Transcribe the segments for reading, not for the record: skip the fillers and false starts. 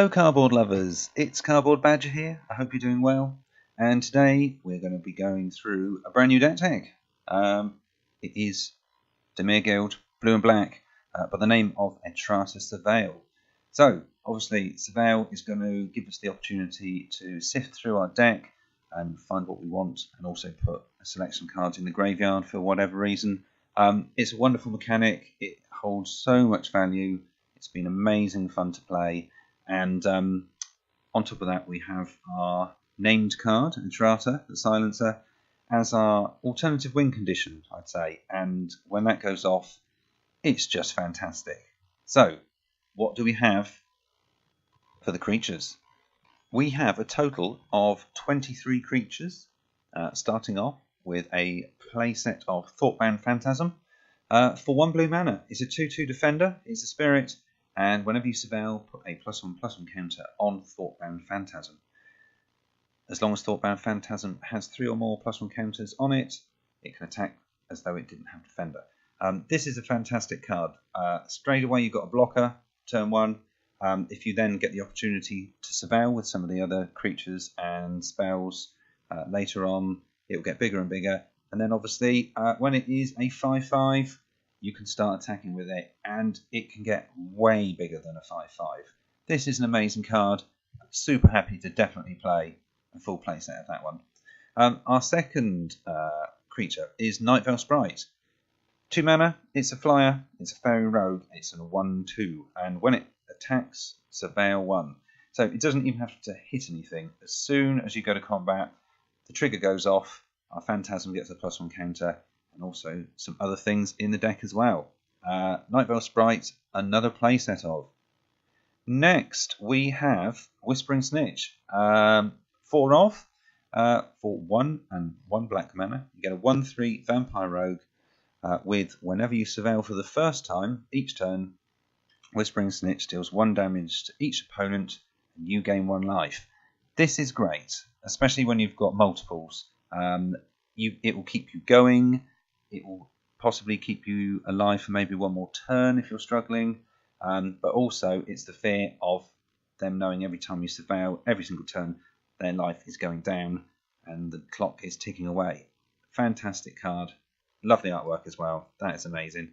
Hello cardboard lovers, it's Cardboard Badger here. I hope you're doing well. And today we're going to be going through a brand new deck tag. It is DIMIR Guild, blue and black, by the name of Etrata Surveil. So obviously Surveil is going to give us the opportunity to sift through our deck and find what we want, and also put a selection of cards in the graveyard for whatever reason. It's a wonderful mechanic, it holds so much value, it's been amazing fun to play. And on top of that, we have our named card, Etrata, the Silencer, as our alternative win condition, I'd say. And when that goes off, it's just fantastic. So, what do we have for the creatures? We have a total of 23 creatures, starting off with a playset of Thoughtbound Phantasm. For 1 blue mana, it's a 2/2 defender, it's a spirit. And whenever you surveil, put a +1/+1 counter on Thoughtbound Phantasm. As long as Thoughtbound Phantasm has 3 or more +1 counters on it, it can attack as though it didn't have Defender. This is a fantastic card. Straight away you've got a blocker, turn 1. If you then get the opportunity to surveil with some of the other creatures and spells later on, it will get bigger and bigger. And then obviously when it is a 5/5, you can start attacking with it, and it can get way bigger than a 5/5. This is an amazing card. I'm super happy to definitely play a full playset of that one. Our second creature is Nightvale Sprite. 2 mana, it's a flyer, it's a fairy rogue, it's a 1/2, and when it attacks, surveil 1. So it doesn't even have to hit anything. As soon as you go to combat, the trigger goes off, our Phantasm gets a +1 counter, and also some other things in the deck as well. Nightvale Sprite, another playset of. Next, we have Whispering Snitch. 4 of, for 1 and 1 black mana. You get a 1/3 Vampire Rogue with whenever you surveil for the first time each turn, Whispering Snitch deals 1 damage to each opponent, and you gain 1 life. This is great, especially when you've got multiples. It will keep you going. It will possibly keep you alive for maybe 1 more turn if you're struggling. But also, it's the fear of them knowing every time you surveil, every single turn, their life is going down and the clock is ticking away. Fantastic card. Love the artwork as well. That is amazing.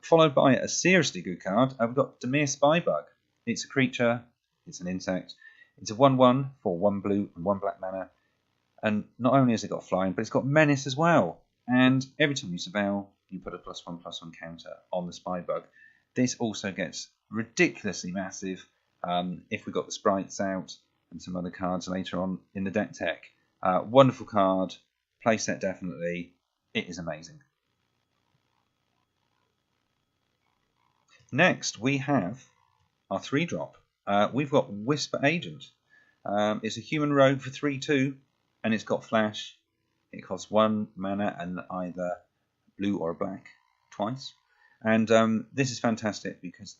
Followed by a seriously good card, we've got DIMIR Spybug. It's a creature. It's an insect. It's a 1/1 for 1 blue and 1 black mana. And not only has it got flying, but it's got menace as well. And every time you surveil, you put a +1/+1 counter on the Spybug. This also gets ridiculously massive if we got the sprites out and some other cards later on in the deck tech. Wonderful card, playset definitely. It is amazing. Next, we have our 3-drop. We've got Whisper Agent. It's a human rogue for 3/2, and it's got flash. It costs 1 mana and either blue or black twice. And this is fantastic because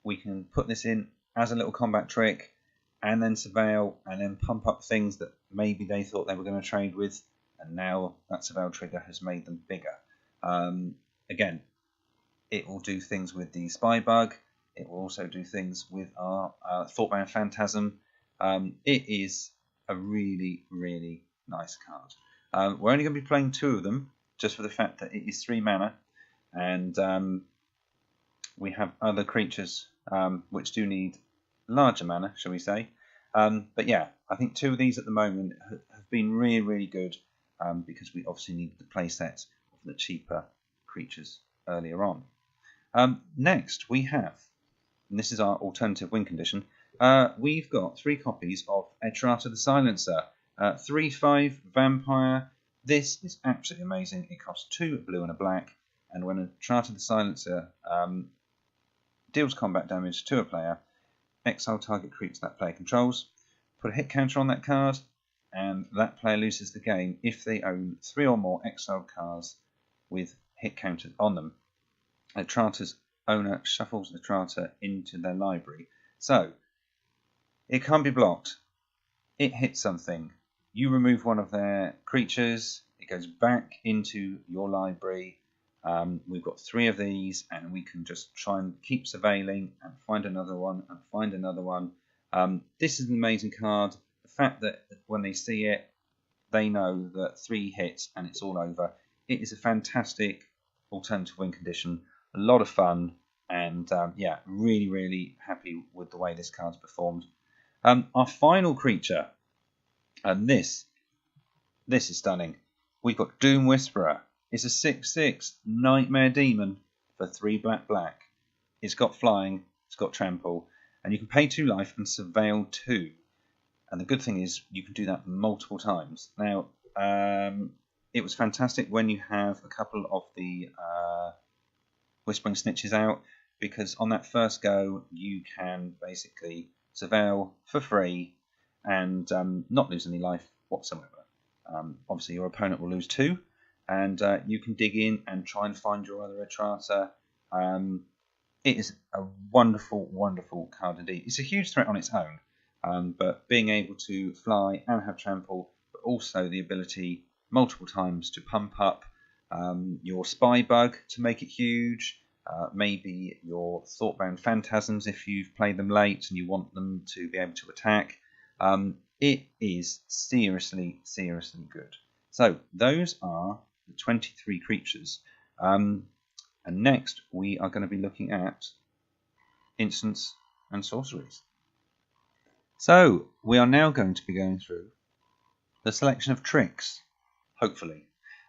we can put this in as a little combat trick and then surveil and then pump up things that maybe they thought they were going to trade with, and now that surveil trigger has made them bigger. Again, it will do things with the Spybug. It will also do things with our Thoughtbound Phantasm. It is a really, really nice card. We're only going to be playing 2 of them, just for the fact that it is 3 mana, and we have other creatures which do need larger mana, shall we say. But yeah, I think 2 of these at the moment have been really, really good, because we obviously need the playset of the cheaper creatures earlier on. Next, we have, and this is our alternative win condition, we've got 3 copies of Etrata the Silencer. 3/5 Vampire. This is absolutely amazing. It costs 2 blue and a black, and when Etrata the Silencer deals combat damage to a player, exile target creature that player controls, put a hit counter on that card, and that player loses the game if they own 3 or more exiled cards with hit counters on them. Etrata's owner shuffles Etrata into their library. So, it can't be blocked. It hits something. You remove one of their creatures, it goes back into your library. We've got 3 of these, and we can just try and keep surveilling and find another one and find another one. This is an amazing card. The fact that when they see it, they know that 3 hits and it's all over. It is a fantastic alternative win condition, a lot of fun, and yeah, really, really happy with the way this card's performed. Our final creature, and this is stunning. We've got Doom Whisperer. It's a 6/6 Nightmare Demon for 3 black. It's got flying, it's got trample, and you can pay 2 life and surveil 2. And the good thing is you can do that multiple times. Now, it was fantastic when you have a couple of the Whispering Snitches out, because on that first go you can basically surveil for free and not lose any life whatsoever. Obviously your opponent will lose 2, and you can dig in and try and find your other Etrata. It is a wonderful, wonderful card indeed. It's a huge threat on its own, but being able to fly and have trample, but also the ability multiple times to pump up your Spy Bug to make it huge, maybe your Thoughtbound Phantasms if you've played them late and you want them to be able to attack. It is seriously, seriously good. So those are the 23 creatures. And next we are going to be looking at instants and sorceries. So we are now going to be going through the selection of tricks, hopefully,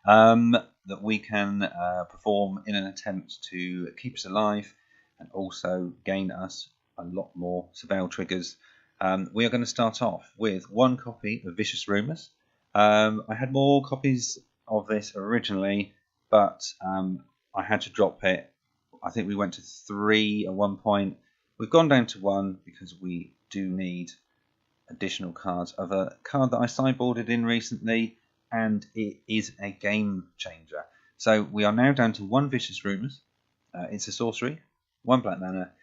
that we can perform in an attempt to keep us alive and also gain us a lot more surveil triggers. We are going to start off with 1 copy of Vicious Rumours. I had more copies of this originally, but I had to drop it. I think we went to 3 at one point. We've gone down to 1 because we do need additional cards of a card that I sideboarded in recently, and it is a game changer. So we are now down to 1 Vicious Rumours. It's a sorcery, 1 black mana.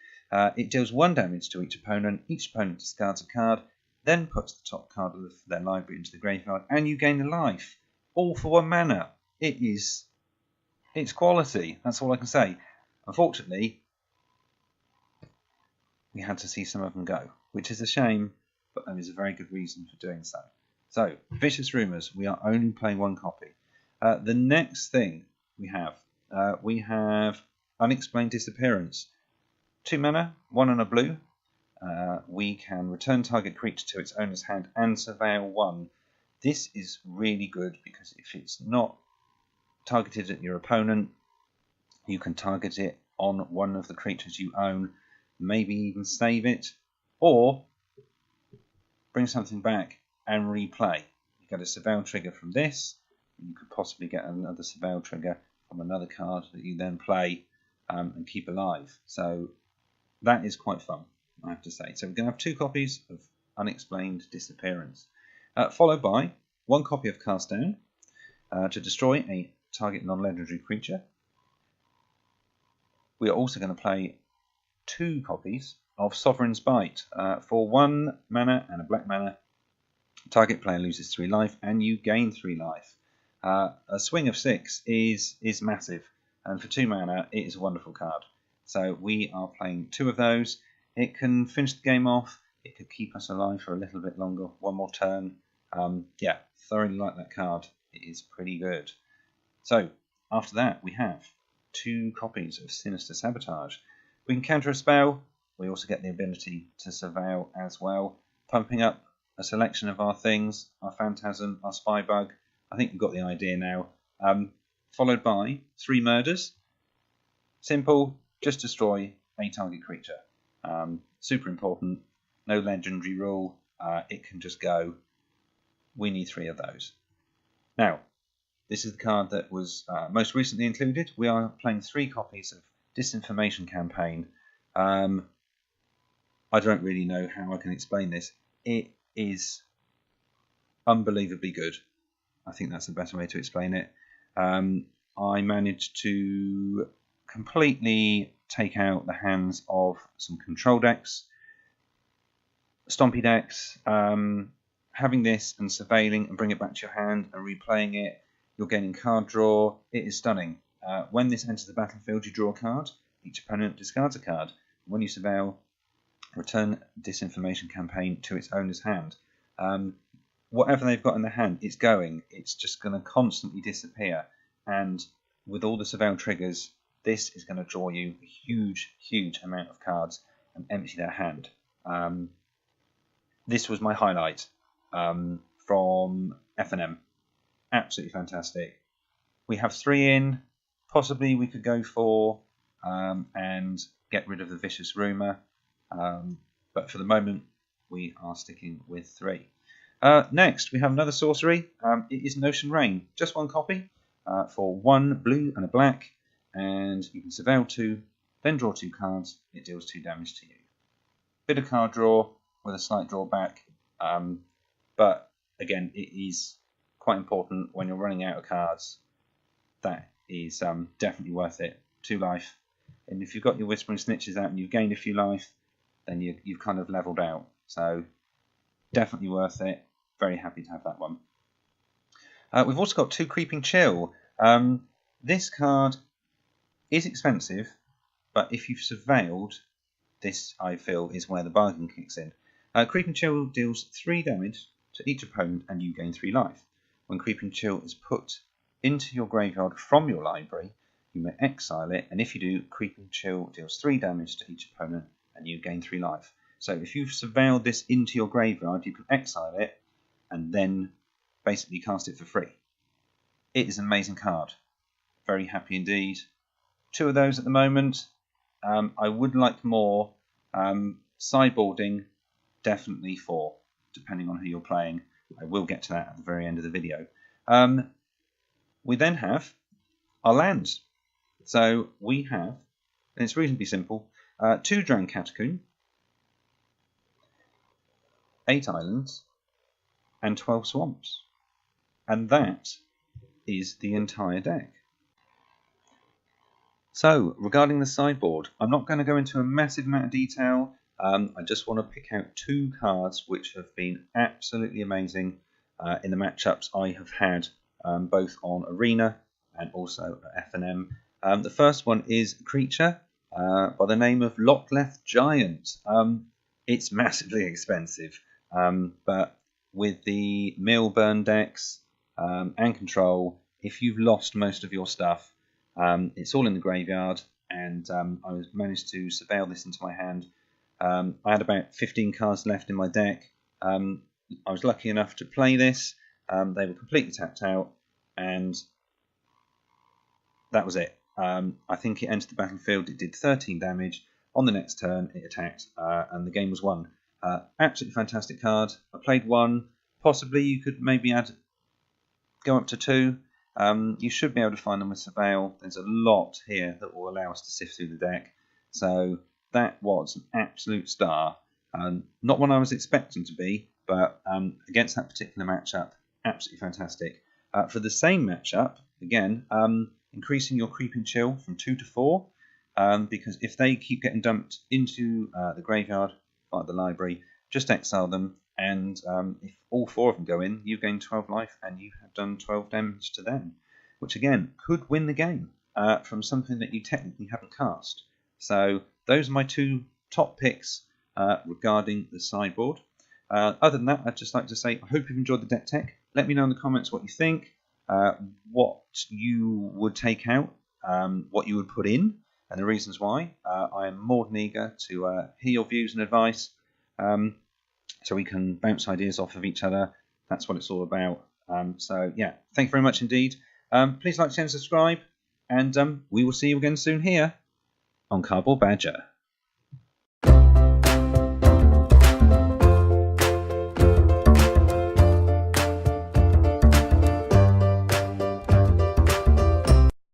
It deals 1 damage to each opponent. Each opponent discards a card, then puts the top card of their library into the graveyard, and you gain a life, all for 1 mana. It's quality. That's all I can say. Unfortunately, we had to see some of them go, which is a shame, but there is a very good reason for doing so. So, Vicious Rumours, we are only playing 1 copy. The next thing we have Unexplained Disappearance. 2 mana, 1 and a blue. We can return target creature to its owner's hand and surveil 1. This is really good because if it's not targeted at your opponent, you can target it on one of the creatures you own, maybe even save it, or bring something back and replay. You get a surveil trigger from this, and you could possibly get another surveil trigger from another card that you then play and keep alive. So that is quite fun, I have to say. So we're going to have 2 copies of Unexplained Disappearance, followed by 1 copy of Cast Down to destroy a target non-legendary creature. We are also going to play 2 copies of Sovereign's Bite for 1 mana and a black mana. Target player loses 3 life and you gain 3 life. A swing of 6 is massive, and for 2 mana it is a wonderful card. So we are playing 2 of those. It can finish the game off. It could keep us alive for a little bit longer, 1 more turn. Yeah, thoroughly like that card. It is pretty good. So after that we have 2 copies of Sinister Sabotage. We can counter a spell. We also get the ability to surveil as well, pumping up a selection of our things, our Phantasm, our Spy Bug. I think you've got the idea now. Followed by 3 murders. Simple, just destroy a target creature. Super important, no legendary rule, it can just go. We need 3 of those. Now, this is the card that was most recently included. We are playing 3 copies of Disinformation Campaign. I don't really know how I can explain this. It is unbelievably good. I think that's the better way to explain it. I managed to completely take out the hands of some control decks, stompy decks. Having this and surveilling and bring it back to your hand and replaying it, you're gaining card draw. It is stunning. When this enters the battlefield, you draw a card. Each opponent discards a card. When you surveil, Return disinformation campaign to its owner's hand. Whatever they've got in their hand, it's going. It's just going to constantly disappear. And with all the Surveil triggers, this is going to draw you a huge, huge amount of cards and empty their hand. This was my highlight from F&M. Absolutely fantastic. We have 3 in. Possibly we could go 4 and get rid of the Vicious Rumour. But for the moment, we are sticking with 3. Next, we have another sorcery. It is Notion Rain. Just 1 copy for 1 blue and a black. And you can surveil 2, then draw 2 cards. It deals 2 damage to you. Bit of card draw with a slight drawback. But again, it is quite important when you're running out of cards. That is definitely worth it. 2 life. And if you've got your Whispering Snitches out and you've gained a few life, then you've kind of leveled out. So definitely worth it. Very happy to have that one. We've also got 2 Creeping Chill. This card is expensive, but if you've surveilled, this I feel is where the bargain kicks in. Creeping Chill deals 3 damage to each opponent and you gain 3 life. When Creeping Chill is put into your graveyard from your library, you may exile it, and if you do, Creeping Chill deals 3 damage to each opponent and you gain 3 life. So if you've surveilled this into your graveyard, you can exile it and then basically cast it for free. It is an amazing card. Very happy indeed. 2 of those at the moment. I would like more. Sideboarding, definitely 4, depending on who you're playing. I will get to that at the very end of the video. We then have our lands. So we have, and it's reasonably simple, 2 Drowned Catacomb, 8 islands, and 12 swamps. And that is the entire deck. So, regarding the sideboard, I'm not going to go into a massive amount of detail. I just want to pick out 2 cards which have been absolutely amazing in the matchups I have had, both on Arena and also at F&M. The first one is a creature by the name of Lockleth Giant. It's massively expensive, but with the mill burn decks and control, if you've lost most of your stuff, it's all in the graveyard, and I managed to surveil this into my hand. I had about 15 cards left in my deck. I was lucky enough to play this. They were completely tapped out, and that was it. I think it entered the battlefield. It did 13 damage. On the next turn, it attacked, and the game was won. Absolutely fantastic card. I played 1. Possibly you could maybe go up to 2. You should be able to find them with Surveil. There's a lot here that will allow us to sift through the deck. So that was an absolute star. Not one I was expecting to be, but against that particular matchup, absolutely fantastic. For the same matchup, again, increasing your Creeping Chill from 2 to 4, because if they keep getting dumped into the graveyard by the library, just exile them, and if all 4 of them go in, you gain 12 life and you have done 12 damage to them, which again could win the game from something that you technically haven't cast. So those are my 2 top picks regarding the sideboard. Other than that, I'd just like to say I hope you've enjoyed the deck tech. Let me know in the comments what you think, what you would take out, what you would put in, and the reasons why. I am more than eager to hear your views and advice, so we can bounce ideas off of each other. That's what it's all about. So yeah, thank you very much indeed. Please like, share and subscribe, and we will see you again soon here on Cardboard Badger.